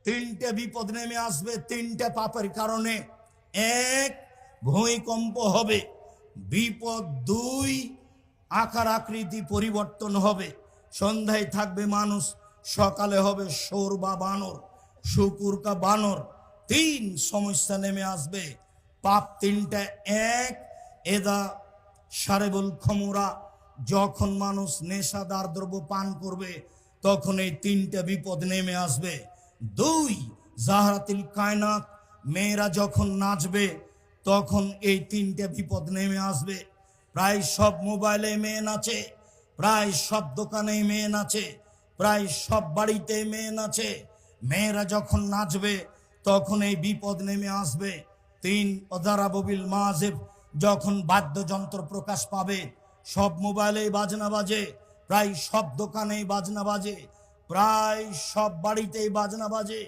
তিনটে বিপদ নেমে আসবে তিনটে পাপের কারণে। এক, ভূমিকম্প হবে। বিপদ দুই, আকার আকৃতি পরিবর্তন হবে। সন্ধ্যায় থাকবে মানুষ, সকালে হবে শোর বা বানর, শুকুর কা বানর। তিন সমস্যা নেমে আসবে। পাপ তিনটা। এক, এদা সারেবুল খমুরা, যখন মানুষ নেশাদার দ্রব্য পান করবে তখন এই তিনটা বিপদ নেমে আসবে। দুই, জাহরাতিল কায়নাত, মেয়েরা যখন নাচবে তখন এই তিনটে বিপদ নেমে আসবে। প্রায় সব মোবাইলে মেয়ে নাচে, প্রায় সব দোকানে মেয়ে নাচে, প্রায় সব বাড়িতে মেয়ে নাচে। মেয়েরা যখন নাচবে তখন এই বিপদ নেমে আসবে। তিন, অদারাবিল মাজেব, যখন বাদ্যযন্ত্র প্রকাশ পাবে, সব মোবাইলে বাজনা বাজে, প্রায় সব দোকানেই বাজনা বাজে, প্রায় সব বাড়িতেই বাজনা বাজে,